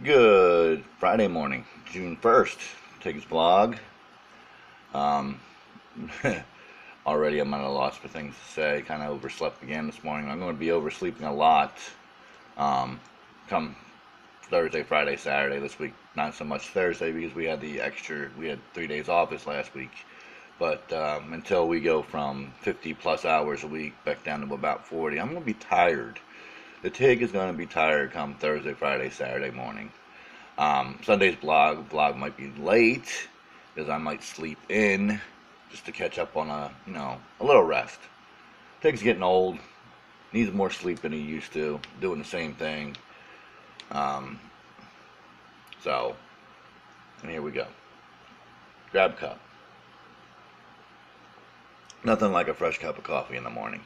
Good Friday morning, June 1st. Tigg's blog. Um, Already I'm at a loss for things to say. Kind of overslept again this morning. I'm going to be oversleeping a lot um, come Thursday, Friday, Saturday this week. Not so much Thursday because we had 3 days off this last week. But until we go from 50 plus hours a week back down to about 40, I'm going to be tired. The Tigg is going to be tired come Thursday, Friday, Saturday morning. Sunday's blog might be late because I might sleep in just to catch up on a little rest. Tig's getting old, needs more sleep than he used to, doing the same thing. Um, so, and here we go. Grab a cup. Nothing like a fresh cup of coffee in the morning.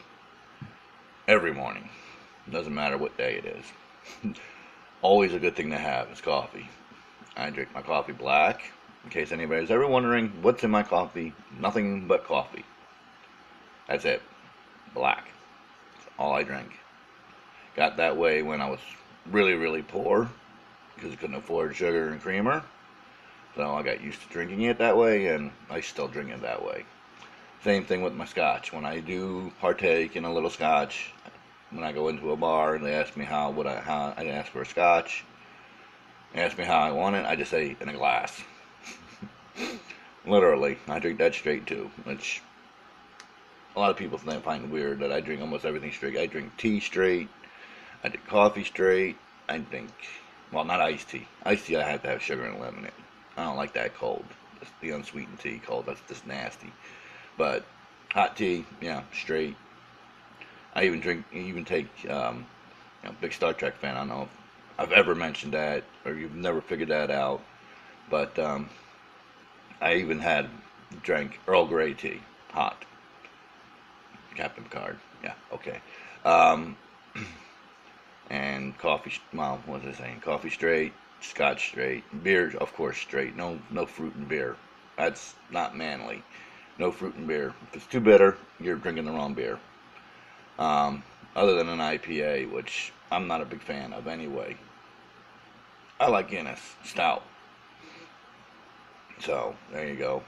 Every morning. Doesn't matter what day it is. Always a good thing to have is coffee. I drink my coffee black. In case anybody's ever wondering what's in my coffee, nothing but coffee. That's it. Black. That's all I drink. Got that way when I was really, really poor because I couldn't afford sugar and creamer. So I got used to drinking it that way, and I still drink it that way. Same thing with my scotch. When I do partake in a little scotch, when I go into a bar and they ask me how I ask for a scotch, they ask me how I want it, I just say in a glass. Literally, I drink that straight too, which a lot of people find weird that I drink almost everything straight. I drink tea straight, I drink coffee straight, I drink, well, not iced tea. Iced tea I have to have sugar and lemon in it. I don't like that cold. The unsweetened tea cold, that's just nasty. But hot tea, yeah, straight. I even take, big Star Trek fan. I don't know if I've ever mentioned that or you've never figured that out. But I even drank Earl Grey tea, hot. Captain Picard, yeah, okay. Um, and coffee, well, what was I saying? Coffee straight, scotch straight, beer, of course, straight. No fruit and beer. That's not manly. No fruit and beer. If it's too bitter, you're drinking the wrong beer. Other than an IPA, which I'm not a big fan of anyway. I like Guinness Stout. So, there you go.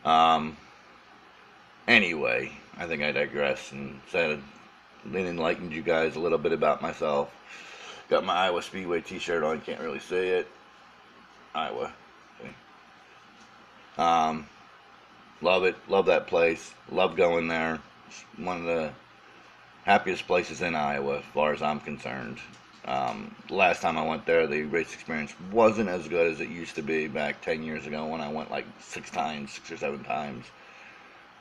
Um, anyway, I think I digress and enlightened you guys a little bit about myself. Got my Iowa Speedway t-shirt on, can't really see it. Iowa. Okay. Love it, love that place, love going there. It's one of the happiest places in Iowa as far as I'm concerned. The last time I went there, the race experience wasn't as good as it used to be back 10 years ago when I went like 6 or 7 times.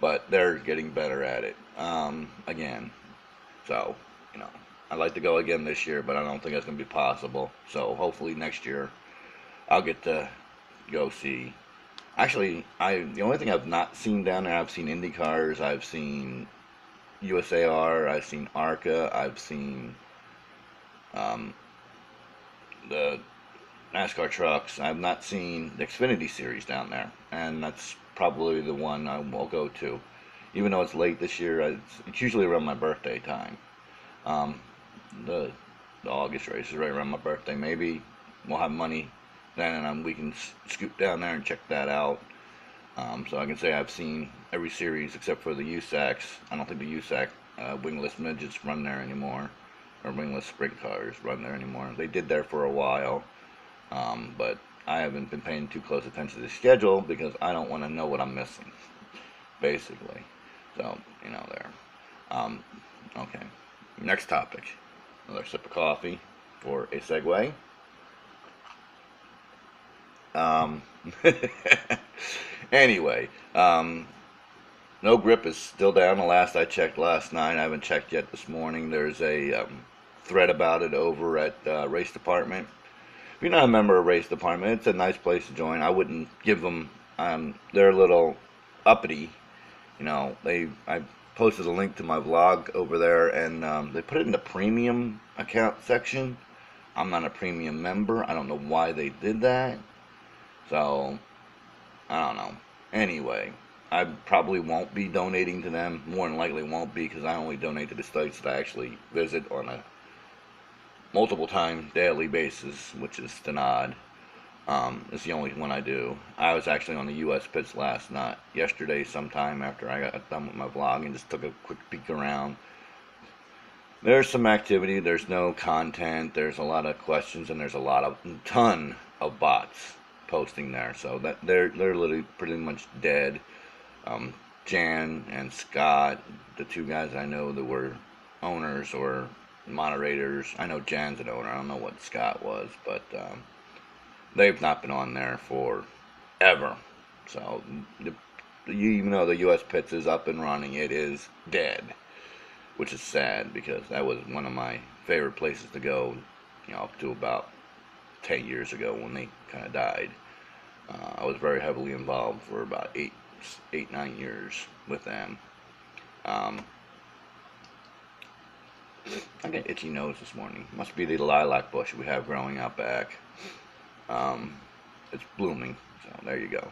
But they're getting better at it again. So, I'd like to go again this year, but I don't think that's going to be possible. So hopefully next year I'll get to go see. Actually, the only thing I've not seen down there, I've seen Indy cars, I've seen USAR, I've seen ARCA, I've seen the NASCAR trucks. I've not seen the Xfinity Series down there, and that's probably the one I will go to. Even though it's late this year, it's usually around my birthday time. Um, the August race is right around my birthday. Maybe we'll have money then, and we can scoot down there and check that out. So I can say I've seen every series except for the USACs. I don't think the USAC wingless midgets run there anymore, or wingless sprint cars run there anymore. They did there for a while, but I haven't been paying too close attention to the schedule because I don't want to know what I'm missing, basically. So, there. Okay. Next topic. Another sip of coffee for a segue. Anyway, no grip is still down. The last I checked last night, I haven't checked yet this morning. There's a thread about it over at Race Department. If you're not a member of Race Department, it's a nice place to join. I wouldn't give them, they're a little uppity. I posted a link to my vlog over there, and they put it in the premium account section. I'm not a premium member. I don't know why they did that. So, I don't know. Anyway, I probably won't be donating to them. More than likely won't be because I only donate to the sites that I actually visit on a multiple time daily basis, which is Stenod. Is the only one I do. I was actually on the U.S. pits yesterday sometime after I got done with my vlog and just took a quick peek around. There's some activity, there's no content, there's a lot of questions, and there's a ton of bots posting there. So that they're literally pretty much dead. Jan and Scott, the two guys I know that were owners or moderators. I know Jan's an owner. I don't know what Scott was, but they've not been on there for ever. So even though the U.S. pits is up and running, it is dead, which is sad because that was one of my favorite places to go, up to about 10 years ago when they kind of died. I was very heavily involved for about 9 years with them. I got itchy nose this morning. Must be the lilac bush we have growing out back. It's blooming, so there you go.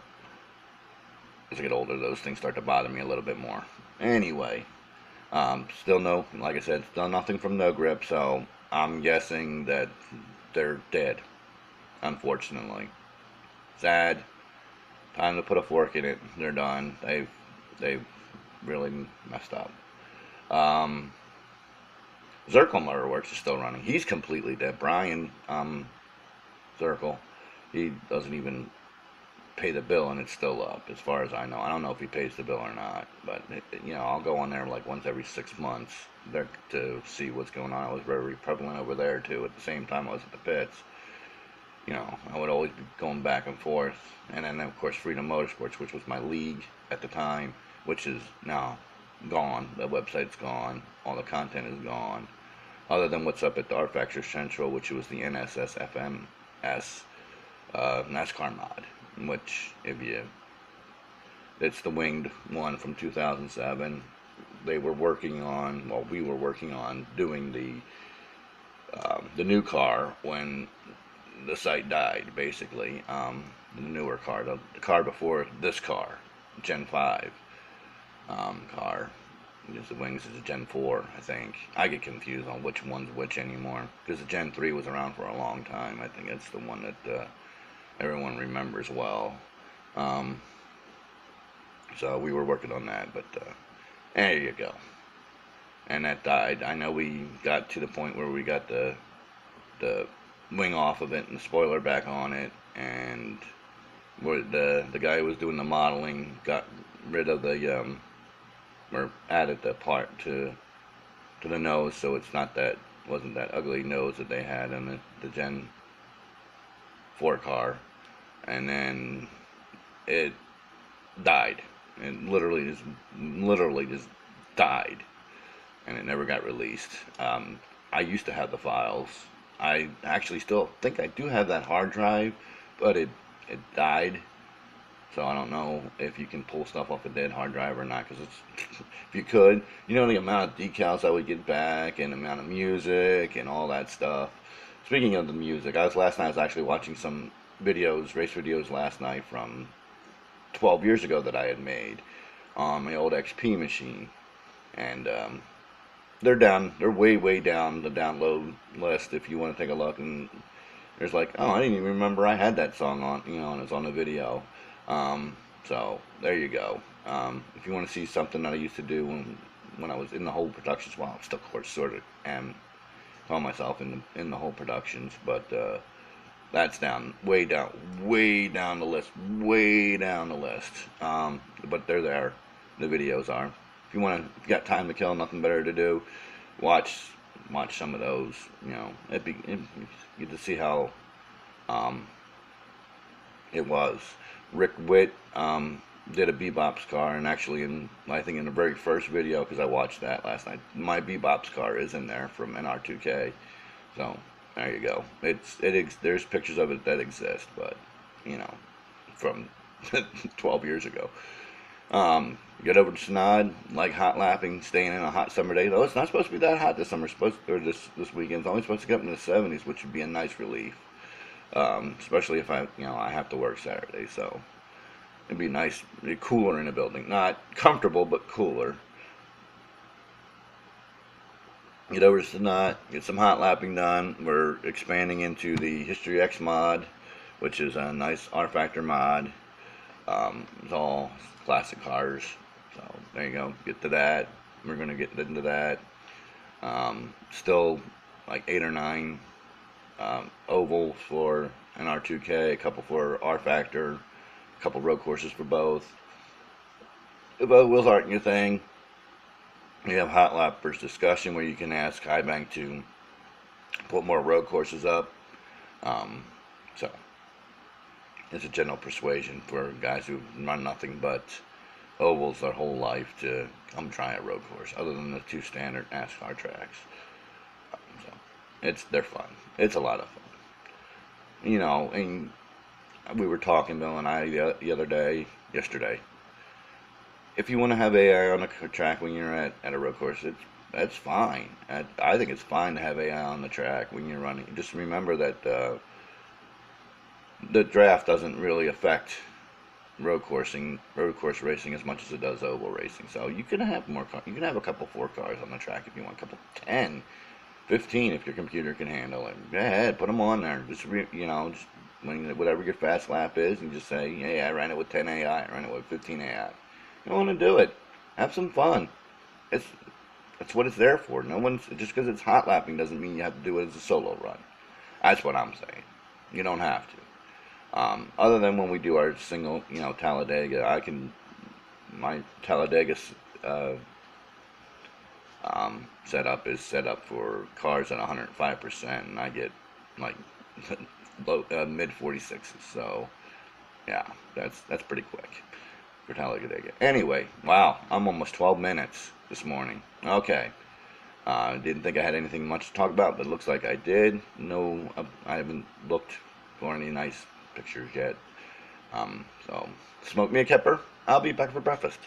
As I get older, those things start to bother me a little bit more. Anyway, like I said, still nothing from No Grip, so I'm guessing that they're dead, unfortunately. Sad. Time to put a fork in it. They're done. They've really messed up. Zirkle Motorworks is still running. He's completely dead. Brian Zirkle, he doesn't even pay the bill, and it's still up as far as I know. I don't know if he pays the bill or not, but I'll go on there like once every 6 months there to see what's going on. I was very prevalent over there too. At the same time I was at the pits. I would always be going back and forth. And then of course Freedom Motorsports, which was my league at the time, which is now gone. The website's gone. All the content is gone, other than what's up at the Art Factor Central, which was the NSS FMS NASCAR mod, which it's the winged one from 2007. We were working on doing the new car when the site died, basically. The newer car, the car before this car, Gen 5 car. Because the wings is a Gen 4, I think. I get confused on which one's which anymore, because the Gen 3 was around for a long time. I think it's the one that everyone remembers well. So we were working on that, but there you go. And that died. I know we got to the point where we got the wing off of it and the spoiler back on it, and where the guy who was doing the modeling got rid of the or added the part to the nose, so it's wasn't that ugly nose that they had in the Gen 4 car. And then it died. It literally just died, and it never got released. I used to have the files. I actually still think I do have that hard drive, but it died. So I don't know if you can pull stuff off a dead hard drive or not, because if you could, the amount of decals I would get back, and the amount of music and all that stuff. Speaking of the music, last night I was actually watching some race videos last night from 12 years ago that I had made on my old XP machine, and they're way down the download list if you want to take a look. And there's like, oh, I didn't even remember I had that song on, and it's on the video. So there you go. If you want to see something that I used to do when I was in the whole productions, well, I still of course sort of am, call myself in the whole productions, but that's way down the list, but they're there. The videos are. If you got time to kill, nothing better to do, watch some of those. It'd be good to see how it was. Rick Witt did a Bebop's car, and actually I think in the very first video, because I watched that last night, my Bebop's car is in there from NR2K. So there you go. There's pictures of it that exist, but from 12 years ago. Get over to Snod, like hot lapping, staying in a hot summer day. Though it's not supposed to be that hot this summer, this weekend. It's only supposed to get up in the 70s, which would be a nice relief. Especially if I have to work Saturday, so it'd be nice, cooler in the building. Not comfortable, but cooler. get over to the nut, get some hot lapping done. We're expanding into the History X mod, which is a nice R Factor mod. It's all classic cars. So there you go. Get to that. We're gonna get into that. Still like 8 or 9 ovals for an R2K, a couple for R Factor, a couple road courses for both. If wheels aren't your thing, we have Hot Lappers discussion where you can ask Highbank to put more road courses up. So it's a general persuasion for guys who run nothing but ovals their whole life to come try a road course, other than the 2 standard NASCAR tracks. So they're fun. It's a lot of fun. You know, and we were talking, Bill and I, the other day, yesterday. If you want to have AI on the track when you're at a road course, that's fine. I think it's fine to have AI on the track when you're running. Just remember that the draft doesn't really affect road course racing as much as it does oval racing. So you can have you can have a couple 4 cars on the track if you want, a couple 10, 15 if your computer can handle it. Go ahead, put them on there. Just just whatever your fast lap is, and just say, hey, I ran it with 10 AI, I ran it with 15 AI. You want to do it. Have some fun. That's what it's there for. No one's just because it's hot lapping doesn't mean you have to do it as a solo run. That's what I'm saying. You don't have to. Other than when we do our single, Talladega, my Talladega setup is set up for cars at 105%, and I get like mid 46s. So yeah, that's pretty quick for Talladega. Anyway, wow, I'm almost 12 minutes this morning. Okay. Didn't think I had anything much to talk about, but it looks like I did. No, I haven't looked for any nice pictures yet. So, smoke me a kipper. I'll be back for breakfast.